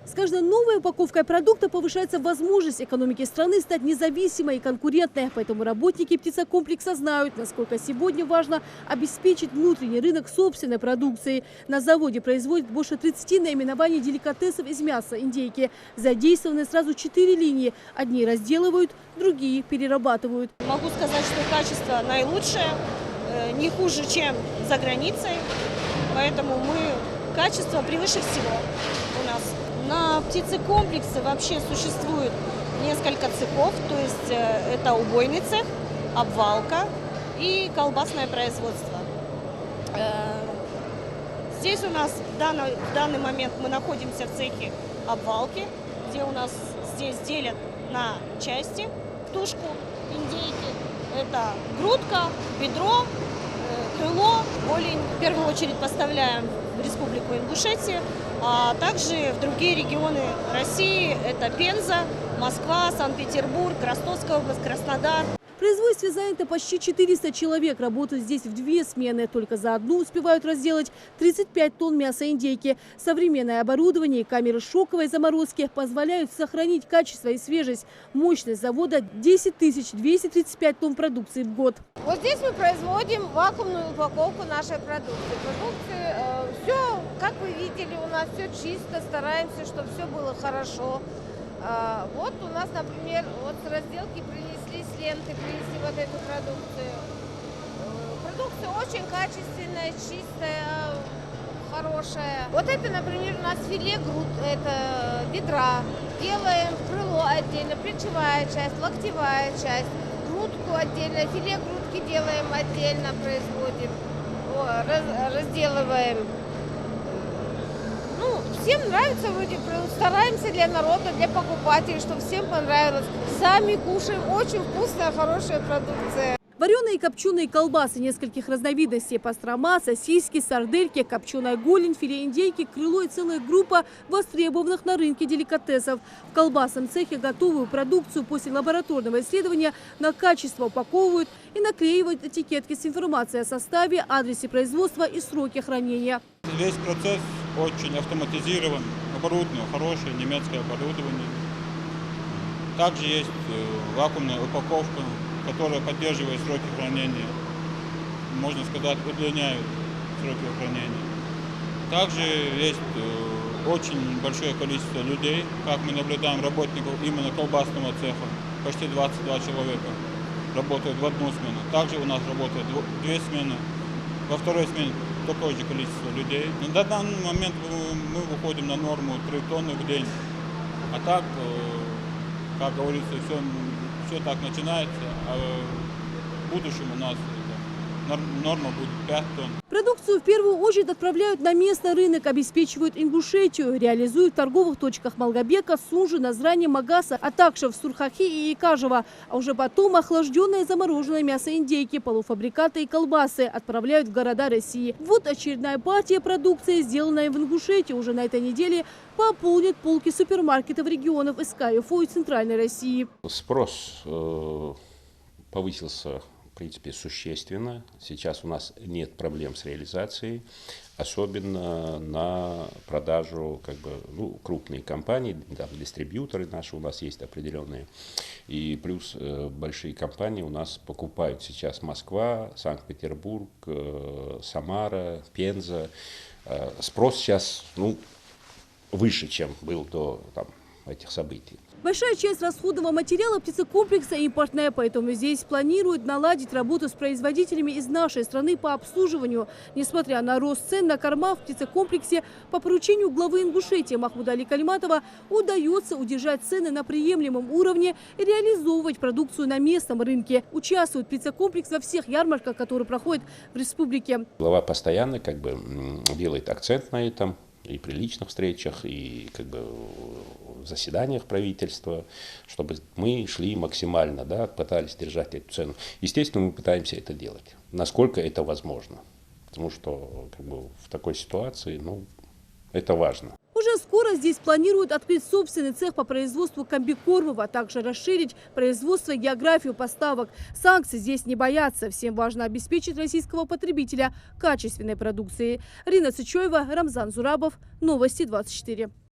С каждой новой упаковкой продукта повышается возможность экономики страны стать независимой и конкурентной. Поэтому работники птицекомплекса знают, насколько сегодня важно обеспечить внутренний рынок собственной продукции. На заводе производят больше 30 наименований деликатесов из мяса индейки. Задействованы сразу 4 линии. Одни разделывают, другие перерабатывают. Могу сказать, что качество наилучшее, не хуже, чем за границей. Поэтому качество превыше всего у нас. На птицекомплексе вообще существует несколько цехов, то есть это убойный цех, обвалка и колбасное производство. Здесь у нас в данный момент мы находимся в цехе обвалки, где у нас здесь делят на части тушку индейки. Это грудка, бедро, крыло, голень. В первую очередь поставляем в Республику Ингушетия, а также в другие регионы России. Это Пенза, Москва, Санкт-Петербург, Ростовская область, Краснодар. В производстве занято почти 400 человек. Работают здесь в 2 смены. Только за одну успевают разделать 35 тонн мяса индейки. Современное оборудование и камеры шоковой заморозки позволяют сохранить качество и свежесть. Мощность завода 10 235 тонн продукции в год. Вот здесь мы производим вакуумную упаковку нашей продукции. Все, как вы видели, у нас все чисто, стараемся, чтобы все было хорошо. Вот у нас, например, вот с разделки принесли, с ленты принесли вот эту продукцию. Продукция очень качественная, чистая, хорошая. Вот это, например, у нас филе это бедра. Делаем крыло отдельно, плечевая часть, локтевая часть, грудку отдельно, филе грудки делаем отдельно, производим, разделываем. Всем нравится, вроде стараемся для народа, для покупателей, чтобы всем понравилось. Сами кушаем, очень вкусная, хорошая продукция. Вареные и копченые колбасы нескольких разновидностей: пастрома, сосиски, сардельки, копченая голень, филе индейки, крыло и целая группа востребованных на рынке деликатесов. В колбасном цехе готовую продукцию после лабораторного исследования на качество упаковывают и наклеивают этикетки с информацией о составе, адресе производства и сроке хранения. Весь процесс очень автоматизирован, оборудование хорошее, немецкое оборудование. Также есть вакуумная упаковка, которая поддерживает сроки хранения, можно сказать, удлиняет сроки хранения. Также есть очень большое количество людей, как мы наблюдаем, работников именно колбасного цеха, почти 22 человека работают в одну смену. Также у нас работает 2 смены, во второй смене такое же количество людей. На данный момент мы выходим на норму 3 тонны в день, а так, как говорится, все так начинается, а в будущем у нас норма будет 5 тонн. Продукцию в первую очередь отправляют на местный рынок, обеспечивают Ингушетию, реализуют в торговых точках Малгобека, Сунжи, Назрани, Магаса, а также в Сурхахи и Якажево. А уже потом охлажденное и замороженное мясо индейки, полуфабрикаты и колбасы отправляют в города России. Вот очередная партия продукции, сделанная в Ингушетии, уже на этой неделе пополнит полки супермаркетов регионов СК, УФО и Центральной России. Спрос повысился, в принципе, существенно. Сейчас у нас нет проблем с реализацией, особенно на продажу крупные компании, там, дистрибьюторы наши у нас есть определенные. И плюс большие компании у нас покупают сейчас Москва, Санкт-Петербург, Самара, Пенза. Спрос сейчас выше, чем был до этих событий. Большая часть расходного материала птицекомплекса импортная, поэтому здесь планируют наладить работу с производителями из нашей страны по обслуживанию. Несмотря на рост цен на корма, в птицекомплексе по поручению главы Ингушетии Махмуда Али Калиматова удается удержать цены на приемлемом уровне и реализовывать продукцию на местном рынке. Участвует птицекомплекс во всех ярмарках, которые проходят в республике. Глава постоянно делает акцент на этом. И при личных встречах, и в заседаниях правительства, чтобы мы шли максимально, пытались держать эту цену. Естественно, мы пытаемся это делать, насколько это возможно. Потому что в такой ситуации, это важно. Уже скоро здесь планируют открыть собственный цех по производству комбикормов, а также расширить производство и географию поставок. Санкций здесь не боятся. Всем важно обеспечить российского потребителя качественной продукцией. Рина Сычоева, Рамзан Зурабов. Новости 24.